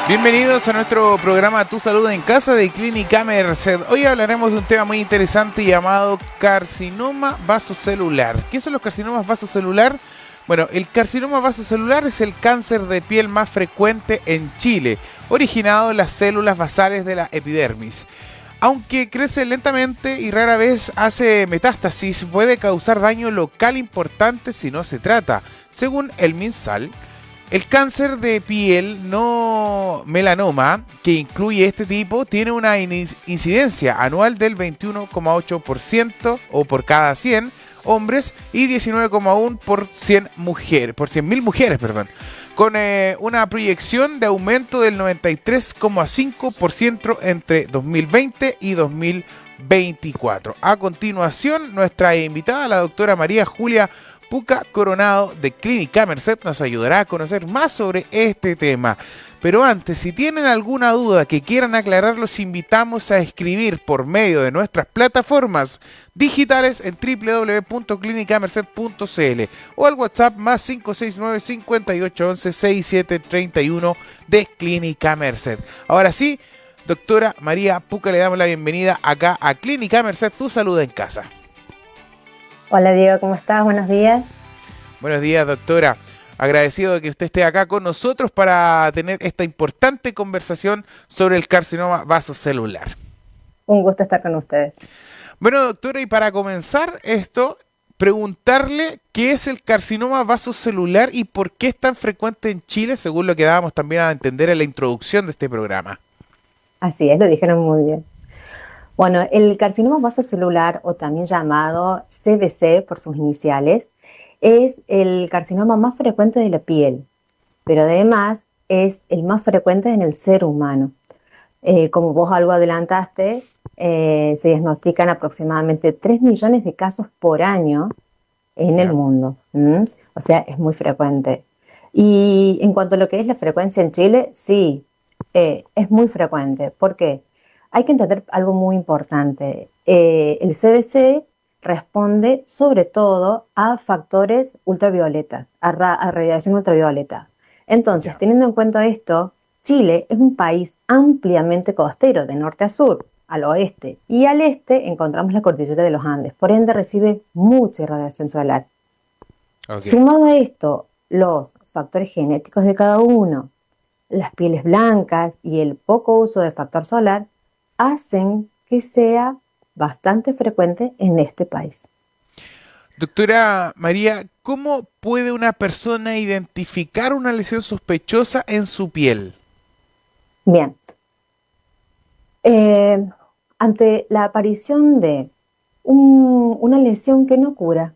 Bienvenidos a nuestro programa Tu Salud en Casa de Clínica Merced. Hoy hablaremos de un tema muy interesante llamado carcinoma vasocelular. ¿Qué son los carcinomas vasocelular? Bueno, el carcinoma vasocelular es el cáncer de piel más frecuente en Chile, originado en las células basales de la epidermis. Aunque crece lentamente y rara vez hace metástasis, puede causar daño local importante si no se trata, según el MinSal. El cáncer de piel no melanoma, que incluye este tipo, tiene una incidencia anual del 21,8% o por cada 100 hombres y 19,1 por 100 mujeres, por 100.000 mujeres, perdón, con una proyección de aumento del 93,5% entre 2020 y 2024. A continuación, nuestra invitada, la doctora María Julia Puca Coronado de Clínica Merced, nos ayudará a conocer más sobre este tema. Pero antes, si tienen alguna duda que quieran aclarar, los invitamos a escribir por medio de nuestras plataformas digitales en www.clinicamerced.cl o al WhatsApp más 569 5811 6731 de Clínica Merced. Ahora sí, doctora María Puca, le damos la bienvenida acá a Clínica Merced, Tu Salud en Casa. Hola Diego, ¿cómo estás? Buenos días. Buenos días, doctora. Agradecido de que usted esté acá con nosotros para tener esta importante conversación sobre el carcinoma vasocelular. Un gusto estar con ustedes. Bueno, doctora, y para comenzar esto, preguntarle qué es el carcinoma vasocelular y por qué es tan frecuente en Chile, según lo que dábamos también a entender en la introducción de este programa. Así es, lo dijeron muy bien. Bueno, el carcinoma vasocelular, o también llamado CVC por sus iniciales, es el carcinoma más frecuente de la piel, pero además es el más frecuente en el ser humano. Como vos algo adelantaste, se diagnostican aproximadamente 3 millones de casos por año en el Ya. mundo. O sea, es muy frecuente. Y en cuanto a lo que es la frecuencia en Chile, sí, es muy frecuente. ¿Por qué? Hay que entender algo muy importante. El CBC responde sobre todo a factores ultravioletas, a radiación ultravioleta. Entonces, Ya. teniendo en cuenta esto, Chile es un país ampliamente costero, de norte a sur, al oeste y al este encontramos la cordillera de los Andes, por ende recibe mucha irradiación solar. Ok. Sumado a esto, los factores genéticos de cada uno, las pieles blancas y el poco uso de factor solar hacen que sea bastante frecuente en este país. Doctora María, ¿cómo puede una persona identificar una lesión sospechosa en su piel? Bien, eh, ante la aparición de una lesión que no cura,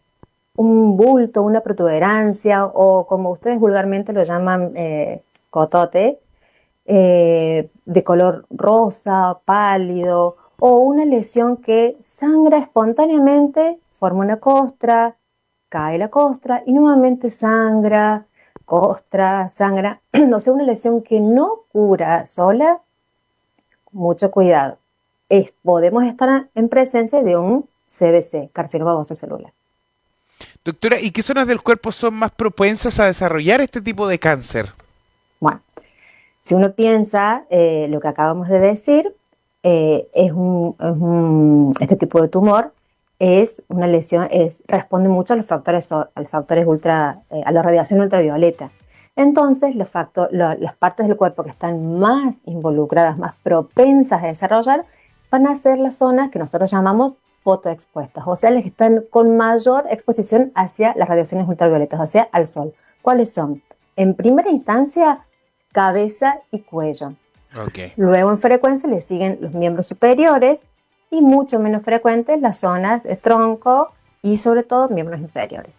un bulto, una protuberancia o como ustedes vulgarmente lo llaman cotote, de color rosa, pálido, o una lesión que sangra espontáneamente, forma una costra, cae la costra y nuevamente sangra, costra, sangra. O sea, una lesión que no cura sola, mucho cuidado. Podemos estar en presencia de un CBC, carcinoma vasocelular. Doctora, ¿y qué zonas del cuerpo son más propensas a desarrollar este tipo de cáncer? Bueno, si uno piensa lo que acabamos de decir, este tipo de tumor es una lesión, responde mucho a los factores, a la radiación ultravioleta. Entonces, las partes del cuerpo que están más involucradas, más propensas a desarrollar, van a ser las zonas que nosotros llamamos fotoexpuestas, o sea, las que están con mayor exposición hacia las radiaciones ultravioletas, o sea, al sol. ¿Cuáles son? En primera instancia, cabeza y cuello. Ok. Luego en frecuencia le siguen los miembros superiores y mucho menos frecuentes las zonas de tronco y sobre todo miembros inferiores.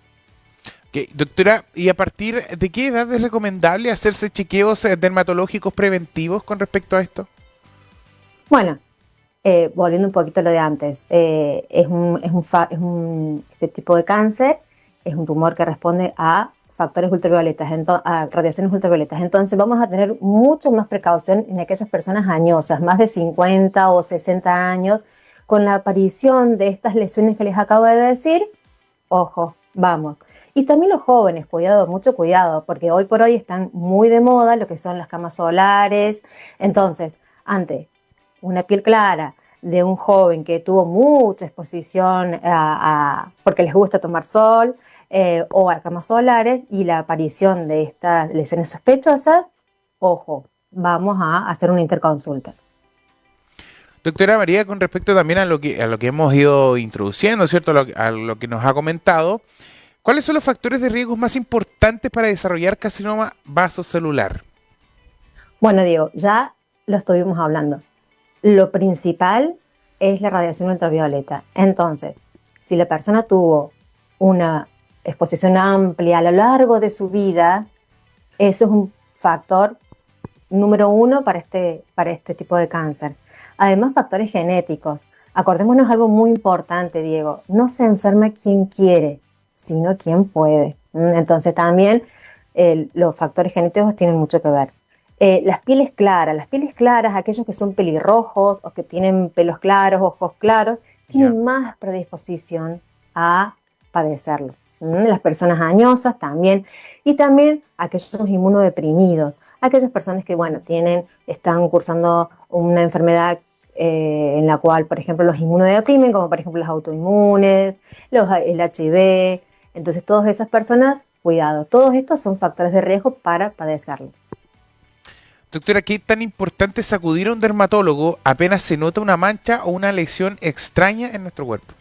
Ok, doctora, ¿y a partir de qué edad es recomendable hacerse chequeos dermatológicos preventivos con respecto a esto? Bueno, volviendo un poquito a lo de antes, este tipo de cáncer es un tumor que responde a factores ultravioletas, a radiaciones ultravioletas. Entonces vamos a tener mucho más precaución en aquellas personas añosas, más de 50 o 60 años, con la aparición de estas lesiones que les acabo de decir. Ojo, vamos. Y también los jóvenes, cuidado, mucho cuidado, porque hoy por hoy están muy de moda lo que son las camas solares. Entonces, ante una piel clara de un joven que tuvo mucha exposición porque les gusta tomar sol o a camas solares y la aparición de estas lesiones sospechosas, ojo, vamos a hacer una interconsulta. Doctora María, con respecto también a lo que hemos ido introduciendo, ¿cierto? A lo que nos ha comentado, ¿cuáles son los factores de riesgo más importantes para desarrollar carcinoma vasocelular? Bueno, Diego, ya lo estuvimos hablando. Lo principal es la radiación ultravioleta. Entonces, si la persona tuvo una exposición amplia a lo largo de su vida, eso es un factor número uno para este tipo de cáncer. Además, factores genéticos. Acordémonos algo muy importante, Diego. No se enferma quien quiere, sino quien puede. Entonces, también los factores genéticos tienen mucho que ver. Las pieles claras, aquellos que son pelirrojos o que tienen pelos claros, ojos claros, Ya. tienen más predisposición a padecerlo. Las personas añosas también, y también aquellos inmunodeprimidos, aquellas personas que, bueno, están cursando una enfermedad en la cual, por ejemplo, los inmunodeprimen, como por ejemplo los autoinmunes, el HIV. Entonces, todas esas personas, cuidado, todos estos son factores de riesgo para padecerlo. Doctora, ¿qué tan importante es acudir a un dermatólogo apenas se nota una mancha o una lesión extraña en nuestro cuerpo?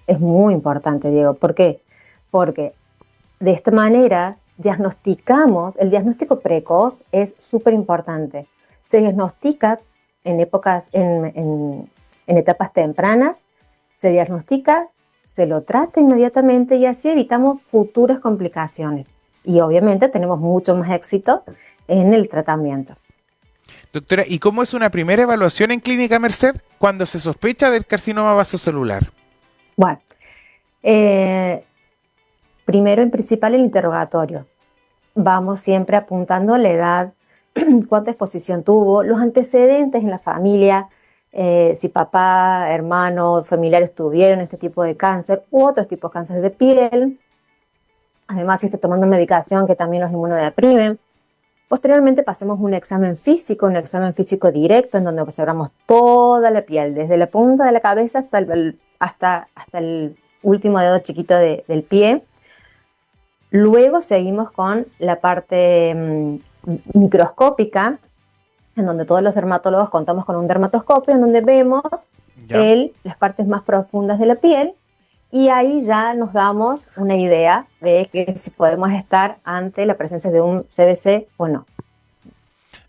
Es muy importante, Diego. ¿Por qué? Porque de esta manera el diagnóstico precoz es súper importante. Se diagnostica en etapas tempranas, se diagnostica, se lo trata inmediatamente y así evitamos futuras complicaciones. Y obviamente tenemos mucho más éxito en el tratamiento. Doctora, ¿y cómo es una primera evaluación en Clínica Merced cuando se sospecha del carcinoma vasocelular? Bueno, eh, primero en principal el interrogatorio. Vamos siempre apuntando la edad, cuánta exposición tuvo, los antecedentes en la familia, si papá, hermano, familiares tuvieron este tipo de cáncer u otros tipos de cáncer de piel. Además, si está tomando medicación que también los inmunodeprimen. Posteriormente pasamos un examen físico directo, en donde observamos toda la piel, desde la punta de la cabeza hasta el último dedo chiquito del pie. Luego seguimos con la parte microscópica, en donde todos los dermatólogos contamos con un dermatoscopio, en donde vemos ¿Ya? las partes más profundas de la piel, y ahí ya nos damos una idea de que si podemos estar ante la presencia de un CBC o no.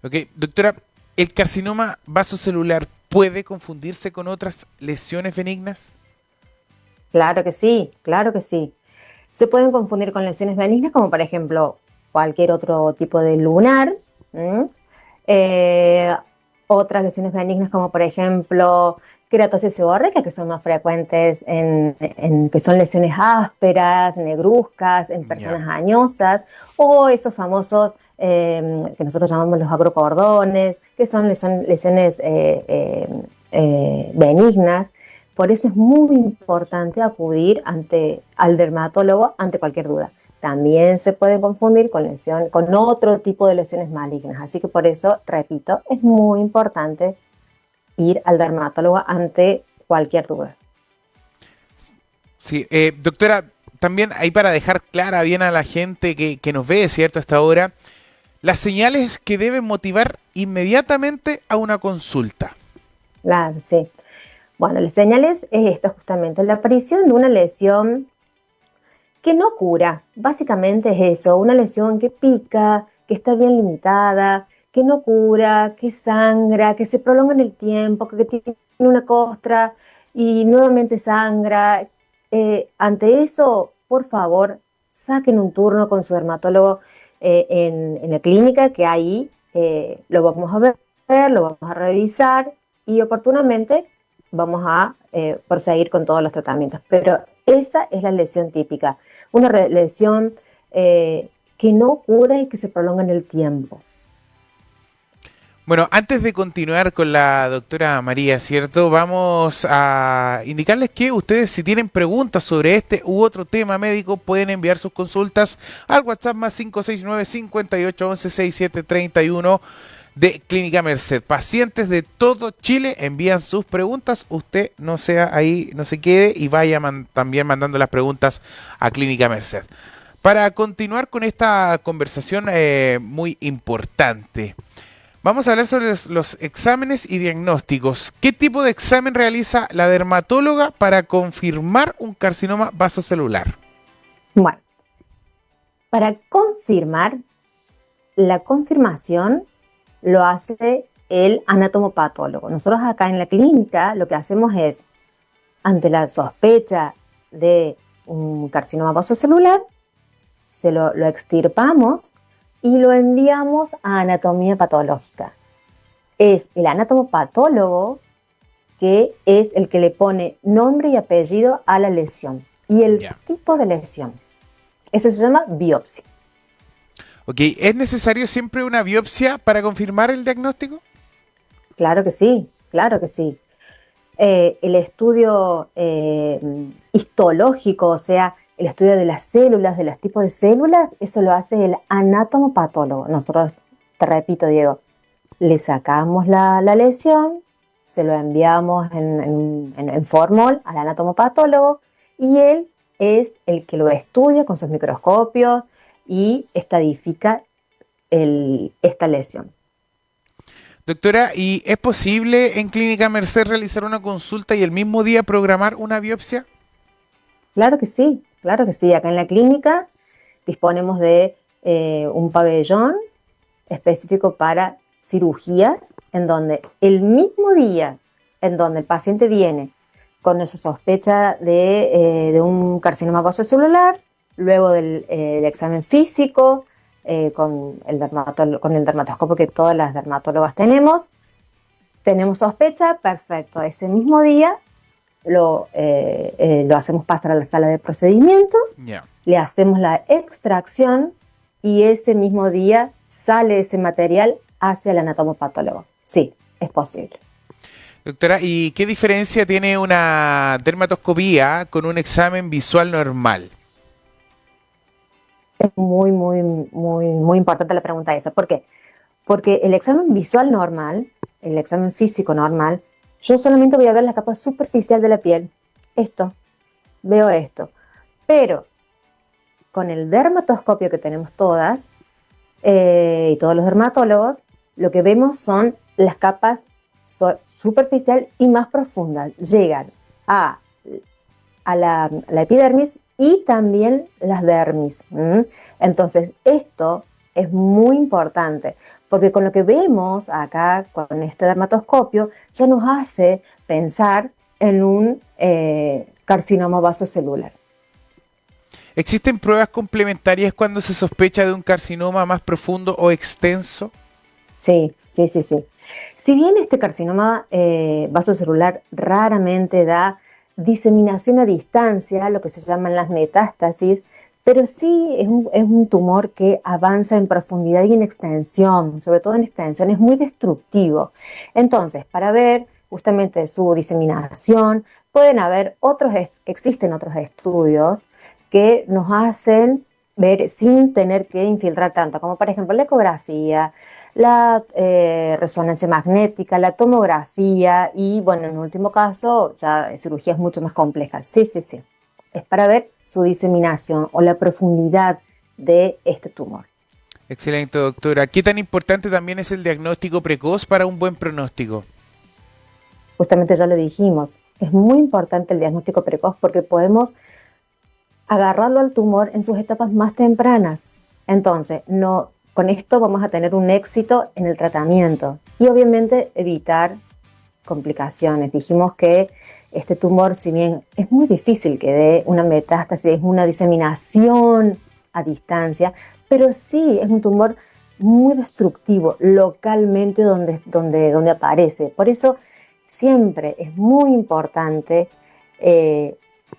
Ok, doctora, ¿el carcinoma vasocelular puede confundirse con otras lesiones benignas? Claro que sí, claro que sí. Se pueden confundir con lesiones benignas, como por ejemplo cualquier otro tipo de lunar. Eh, Otras lesiones benignas, como por ejemplo queratosis seborreica, que son más frecuentes que son lesiones ásperas, negruzcas, en Ya. personas añosas, o esos famosos que nosotros llamamos los agrocordones, que son lesiones benignas. Por eso es muy importante acudir al dermatólogo ante cualquier duda. También se puede confundir con otro tipo de lesiones malignas. Así que por eso, repito, es muy importante ir al dermatólogo ante cualquier duda. Sí, doctora, también ahí para dejar clara bien a la gente que nos ve, ¿cierto? Hasta ahora, las señales que deben motivar inmediatamente a una consulta. Claro, sí. Bueno, las señales es esta justamente, la aparición de una lesión que no cura. Básicamente es eso, una lesión que pica, que está bien limitada, que no cura, que sangra, que se prolonga en el tiempo, que tiene una costra y nuevamente sangra. Ante eso, por favor, saquen un turno con su dermatólogo en la clínica, que ahí lo vamos a ver, lo vamos a revisar y oportunamente vamos a proseguir con todos los tratamientos. Pero esa es la lesión típica, una lesión que no cura y que se prolonga en el tiempo. Bueno, antes de continuar con la doctora María, ¿cierto? Vamos a indicarles que ustedes, si tienen preguntas sobre este u otro tema médico, pueden enviar sus consultas al WhatsApp más 569-5811-6731 de Clínica Merced. Pacientes de todo Chile envían sus preguntas. Usted no sea ahí, no se quede y vaya también mandando las preguntas a Clínica Merced. Para continuar con esta conversación muy importante. Vamos a hablar sobre los exámenes y diagnósticos. ¿Qué tipo de examen realiza la dermatóloga para confirmar un carcinoma vasocelular? Bueno, para confirmar, la confirmación lo hace el anatomopatólogo. Nosotros acá en la clínica lo que hacemos es, ante la sospecha de un carcinoma vasocelular, lo extirpamos y lo enviamos a anatomía patológica. Es el anatomopatólogo que es el que le pone nombre y apellido a la lesión y el tipo de lesión. Eso se llama biopsia. Ok, ¿es necesario siempre una biopsia para confirmar el diagnóstico? Claro que sí, claro que sí. El estudio histológico, o sea, el estudio de las células, de los tipos de células, eso lo hace el anatomopatólogo. Nosotros, te repito, Diego, le sacamos la lesión, se lo enviamos en formol al anatomopatólogo y él es el que lo estudia con sus microscopios y estadifica esta lesión. Doctora, ¿y es posible en Clínica Merced realizar una consulta y el mismo día programar una biopsia? Claro que sí, claro que sí. Acá en la clínica disponemos de un pabellón específico para cirugías, en donde el mismo día en donde el paciente viene con esa sospecha de un carcinoma vasocelular, luego del examen físico, con el dermatoscopio que todas las dermatólogas tenemos sospecha, perfecto. Ese mismo día lo hacemos pasar a la sala de procedimientos, le hacemos la extracción y ese mismo día sale ese material hacia el anatomopatólogo. Sí, es posible. Doctora, ¿y qué diferencia tiene una dermatoscopía con un examen visual normal? Es muy importante la pregunta esa. ¿Por qué? Porque el examen visual normal, el examen físico normal, yo solamente voy a ver la capa superficial de la piel. Veo esto. Pero con el dermatoscopio que tenemos todas, y todos los dermatólogos, lo que vemos son las capas superficial y más profundas. Llegan a la epidermis y también las dermis. Entonces, esto es muy importante, porque con lo que vemos acá con este dermatoscopio ya nos hace pensar en un carcinoma vasocelular. ¿Existen pruebas complementarias cuando se sospecha de un carcinoma más profundo o extenso? Sí. Si bien este carcinoma vasocelular raramente da diseminación a distancia, lo que se llaman las metástasis, pero sí es un tumor que avanza en profundidad y en extensión, sobre todo en extensión, es muy destructivo. Entonces, para ver justamente su diseminación, existen otros estudios que nos hacen ver sin tener que infiltrar tanto, como por ejemplo la ecografía, la resonancia magnética, la tomografía y, bueno, en último caso, ya cirugías mucho más complejas. Sí. Es para ver su diseminación o la profundidad de este tumor. Excelente, doctora. ¿Qué tan importante también es el diagnóstico precoz para un buen pronóstico? Justamente ya lo dijimos, es muy importante el diagnóstico precoz porque podemos agarrarlo al tumor en sus etapas más tempranas. Entonces, con esto vamos a tener un éxito en el tratamiento y obviamente evitar complicaciones. Dijimos que este tumor, si bien es muy difícil que dé una metástasis, una diseminación a distancia, pero sí es un tumor muy destructivo localmente donde aparece. Por eso siempre es muy importante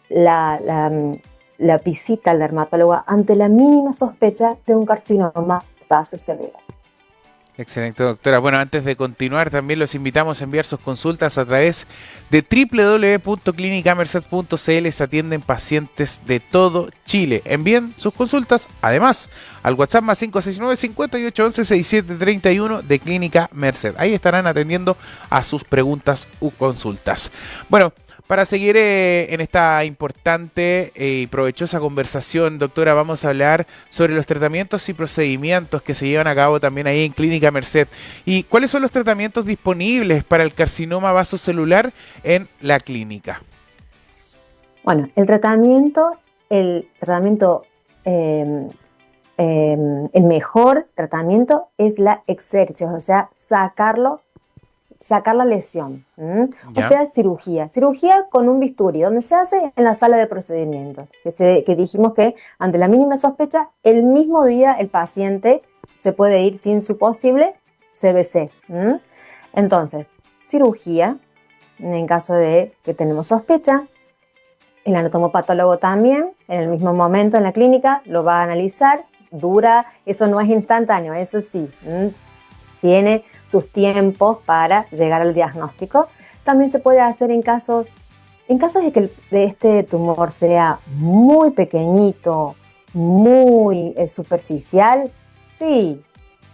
la visita al dermatólogo ante la mínima sospecha de un carcinoma vasocelular. Excelente, doctora. Bueno, antes de continuar, también los invitamos a enviar sus consultas a través de www.clinicamerced.cl. Se atienden pacientes de todo Chile. Envíen sus consultas, además, al WhatsApp más 569-5811-6731 de Clínica Merced. Ahí estarán atendiendo a sus preguntas u consultas. Bueno, para seguir en esta importante y provechosa conversación, doctora, vamos a hablar sobre los tratamientos y procedimientos que se llevan a cabo también ahí en Clínica Merced. ¿Y cuáles son los tratamientos disponibles para el carcinoma vasocelular en la clínica? Bueno, el mejor tratamiento es la exerción, o sea, sacar la lesión, o ¿Ya? sea, cirugía con un bisturí, donde se hace en la sala de procedimientos, que dijimos que ante la mínima sospecha, el mismo día el paciente se puede ir sin su posible CBC. Entonces, cirugía, en caso de que tenemos sospecha, el anatomopatólogo también, en el mismo momento en la clínica, lo va a analizar, eso no es instantáneo, eso sí, tiene sus tiempos para llegar al diagnóstico. También se puede hacer en casos de que este tumor sea muy pequeñito, muy superficial, sí,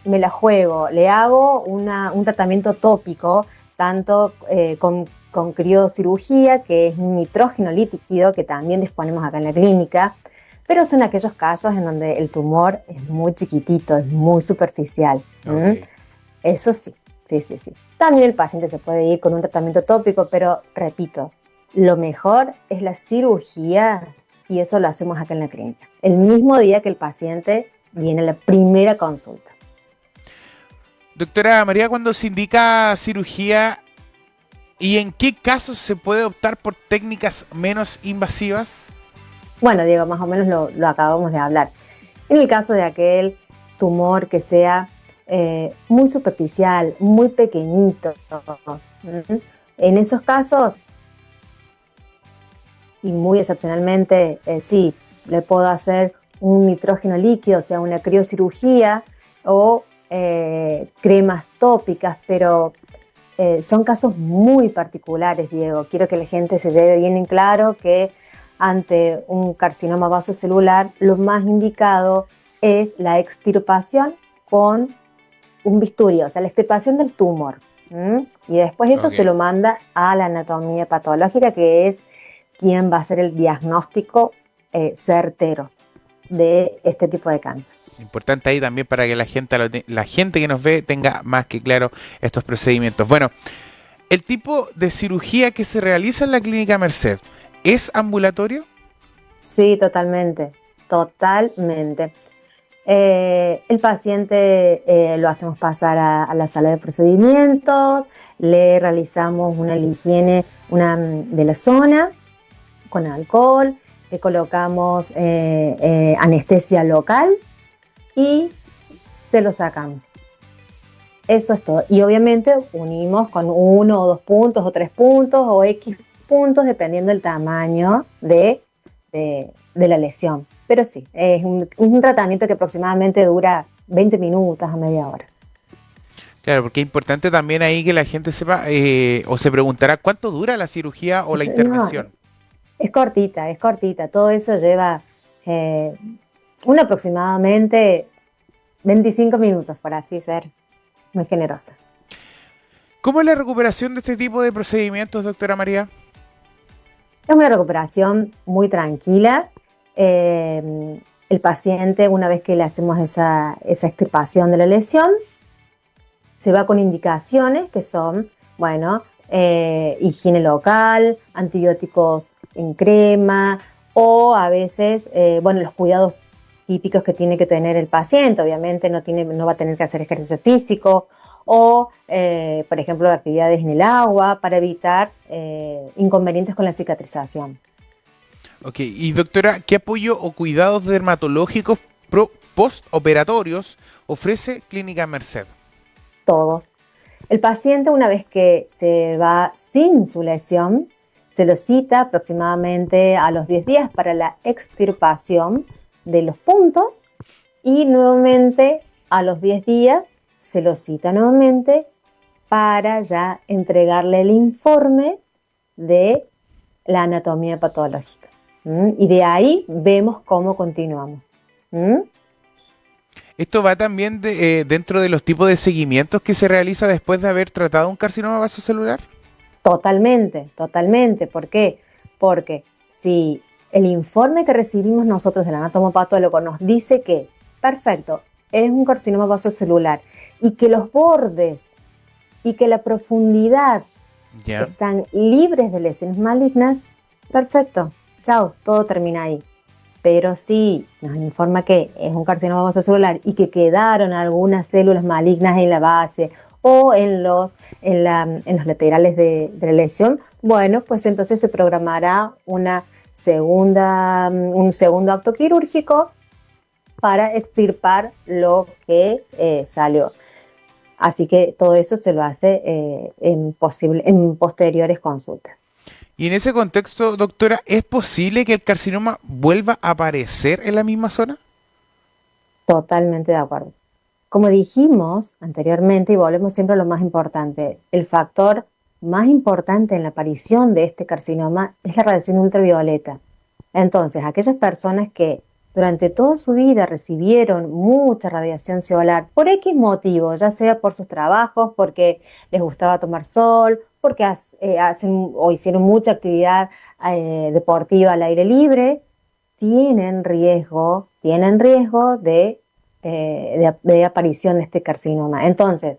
me la juego, le hago un tratamiento tópico, tanto con criocirugía, que es nitrógeno líquido, que también disponemos acá en la clínica, pero son aquellos casos en donde el tumor es muy chiquitito, es muy superficial. Ok. Eso sí, sí. También el paciente se puede ir con un tratamiento tópico, pero repito, lo mejor es la cirugía y eso lo hacemos acá en la clínica, el mismo día que el paciente viene a la primera consulta. Doctora María, cuando se indica cirugía, ¿y en qué casos se puede optar por técnicas menos invasivas? Bueno, Diego, más o menos lo acabamos de hablar. En el caso de aquel tumor que sea muy superficial, muy pequeñito, en esos casos, y muy excepcionalmente, sí, le puedo hacer un nitrógeno líquido, o sea, una criocirugía o cremas tópicas, pero son casos muy particulares, Diego. Quiero que la gente se lleve bien en claro que ante un carcinoma vasocelular, lo más indicado es la extirpación con un bisturí, o sea, la extirpación del tumor. Y después eso Ok. se lo manda a la anatomía patológica, que es quien va a hacer el diagnóstico certero de este tipo de cáncer. Importante ahí también para que la gente que nos ve tenga más que claro estos procedimientos. Bueno, el tipo de cirugía que se realiza en la Clínica Merced, ¿es ambulatorio? Sí, totalmente. El paciente lo hacemos pasar a la sala de procedimientos, le realizamos una higiene de la zona con alcohol, le colocamos anestesia local y se lo sacamos. Eso es todo. Y obviamente unimos con 1 o 2 puntos o 3 puntos o X puntos dependiendo del tamaño de la lesión. Pero sí, es un tratamiento que aproximadamente dura 20 minutos a media hora. Claro, porque es importante también ahí que la gente sepa o se preguntará cuánto dura la cirugía o la No, intervención. es cortita. Todo eso lleva eh, aproximadamente 25 minutos, por así ser muy generosa. ¿Cómo es la recuperación de este tipo de procedimientos, doctora María? Es una recuperación muy tranquila. El paciente, una vez que le hacemos esa extirpación de la lesión, se va con indicaciones que son, bueno, higiene local, antibióticos en crema o a veces, bueno, los cuidados típicos que tiene que tener el paciente. Obviamente no va a tener que hacer ejercicio físico o, por ejemplo, actividades en el agua para evitar inconvenientes con la cicatrización. Ok, y doctora, ¿qué apoyo o cuidados dermatológicos postoperatorios ofrece Clínica Merced? Todos. El paciente, una vez que se va sin su lesión, se lo cita aproximadamente a los 10 días para la extirpación de los puntos y nuevamente a los 10 días se lo cita nuevamente para ya entregarle el informe de la anatomía patológica. Y de ahí vemos cómo continuamos. ¿Mm? Esto va también dentro de los tipos de seguimientos que se realiza después de haber tratado un carcinoma vasocelular. Totalmente, totalmente. ¿Por qué? Porque si el informe que recibimos nosotros del anatomopatólogo nos dice que, perfecto, es un carcinoma vasocelular y que los bordes y que la profundidad Ya. están libres de lesiones malignas, perfecto, chao, todo termina ahí. Pero si nos informa que es un carcinoma vasocelular y que quedaron algunas células malignas en la base o en los laterales de la lesión, bueno, pues entonces se programará un segundo acto quirúrgico para extirpar lo que salió. Así que todo eso se lo hace en posteriores consultas. Y en ese contexto, doctora, ¿es posible que el carcinoma vuelva a aparecer en la misma zona? Totalmente de acuerdo. Como dijimos anteriormente, y volvemos siempre a lo más importante, el factor más importante en la aparición de este carcinoma es la radiación ultravioleta. Entonces, aquellas personas que durante toda su vida recibieron mucha radiación solar por X motivo, ya sea por sus trabajos, porque les gustaba tomar sol, porque hacen o hicieron mucha actividad deportiva al aire libre, tienen riesgo de aparición de este carcinoma. Entonces,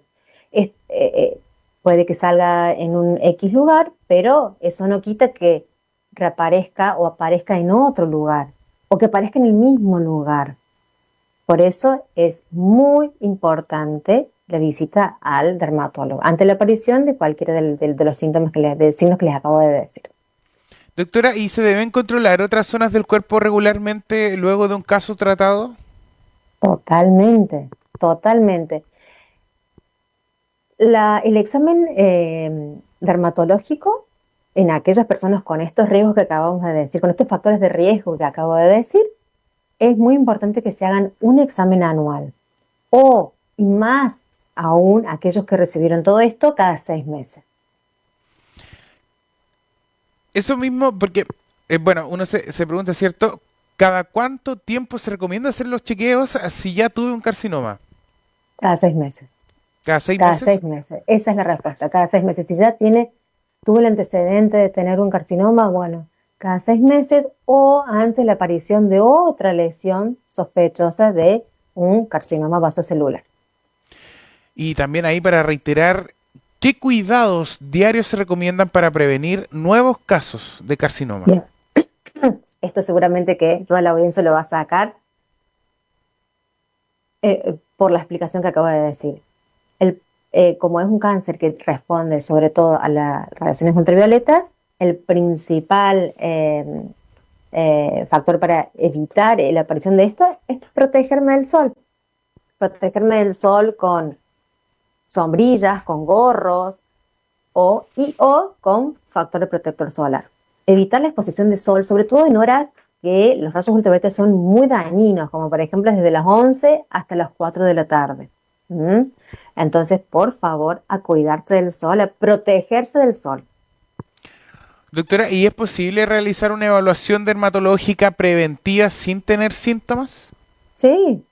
puede que salga en un X lugar, pero eso no quita que reaparezca o aparezca en otro lugar, o que aparezca en el mismo lugar. Por eso es muy importante la visita al dermatólogo ante la aparición de cualquiera de los signos que les acabo de decir. Doctora, ¿y se deben controlar otras zonas del cuerpo regularmente luego de un caso tratado? Totalmente, totalmente. El examen dermatológico en aquellas personas con estos riesgos que acabamos de decir, con estos factores de riesgo que acabo de decir, es muy importante que se hagan un examen anual y más aún aquellos que recibieron todo esto cada 6 meses. Eso mismo, porque, bueno, uno se pregunta, ¿cierto? ¿Cada cuánto tiempo se recomienda hacer los chequeos si ya tuve un carcinoma? Cada 6 meses. ¿Cada seis Cada meses? 6 meses. Esa es la respuesta. Cada 6 meses. Si ya tuvo el antecedente de tener un carcinoma, bueno, cada 6 meses o ante la aparición de otra lesión sospechosa de un carcinoma vasocelular. Y también ahí para reiterar, ¿qué cuidados diarios se recomiendan para prevenir nuevos casos de carcinoma? Bien. Esto seguramente que toda la audiencia lo va a sacar por la explicación que acabo de decir. Como es un cáncer que responde sobre todo a las radiaciones ultravioletas, el principal factor para evitar la aparición de esto es protegerme del sol. Protegerme del sol con sombrillas, con gorros o con factor de protector solar. Evitar la exposición de sol, sobre todo en horas que los rayos ultravioletas son muy dañinos, como por ejemplo desde las 11 hasta las 4 de la tarde. Entonces, por favor, a cuidarse del sol, a protegerse del sol. Doctora, ¿y es posible realizar una evaluación dermatológica preventiva sin tener síntomas? Sí,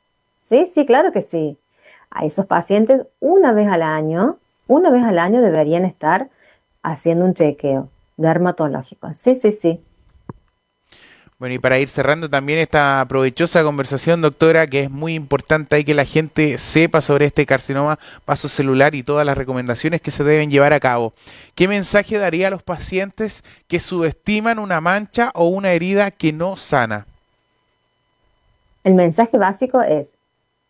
sí, claro que sí. A esos pacientes una vez al año deberían estar haciendo un chequeo dermatológico. Sí, sí, sí. Bueno, y para ir cerrando también esta provechosa conversación, doctora, que es muy importante ahí que la gente sepa sobre este carcinoma vasocelular y todas las recomendaciones que se deben llevar a cabo. ¿Qué mensaje daría a los pacientes que subestiman una mancha o una herida que no sana? El mensaje básico es,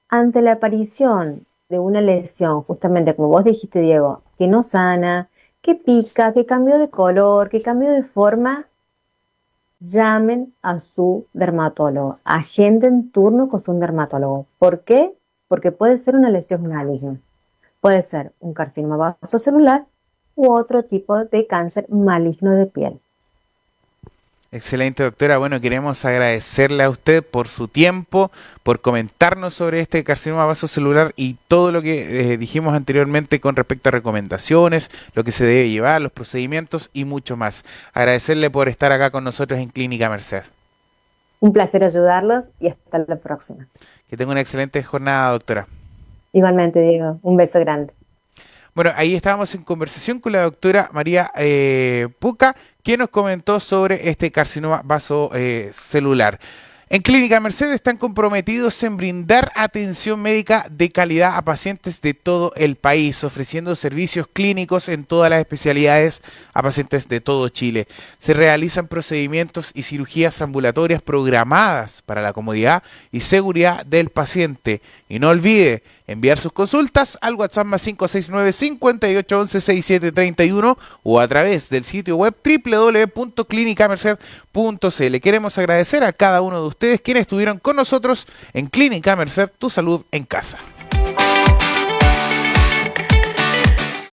ante la aparición de una lesión, justamente como vos dijiste, Diego, que no sana, que pica, que cambió de color, que cambió de forma, llamen a su dermatólogo, agenden turno con su dermatólogo. ¿Por qué? Porque puede ser una lesión maligna, puede ser un carcinoma vasocelular u otro tipo de cáncer maligno de piel. Excelente, doctora. Bueno, queremos agradecerle a usted por su tiempo, por comentarnos sobre este carcinoma vasocelular y todo lo que dijimos anteriormente con respecto a recomendaciones, lo que se debe llevar, los procedimientos y mucho más. Agradecerle por estar acá con nosotros en Clínica Merced. Un placer ayudarlos y hasta la próxima. Que tenga una excelente jornada, doctora. Igualmente, Diego, un beso grande. Bueno, ahí estábamos en conversación con la doctora María Puca, que nos comentó sobre este carcinoma vasocelular. En Clínica Merced están comprometidos en brindar atención médica de calidad a pacientes de todo el país, ofreciendo servicios clínicos en todas las especialidades a pacientes de todo Chile. Se realizan procedimientos y cirugías ambulatorias programadas para la comodidad y seguridad del paciente. Y no olvide enviar sus consultas al WhatsApp más 569-5811-6731 o a través del sitio web www.clinicamerced.cl. Queremos agradecer a cada uno de ustedes quienes estuvieron con nosotros en Clínica Merced, tu salud en casa.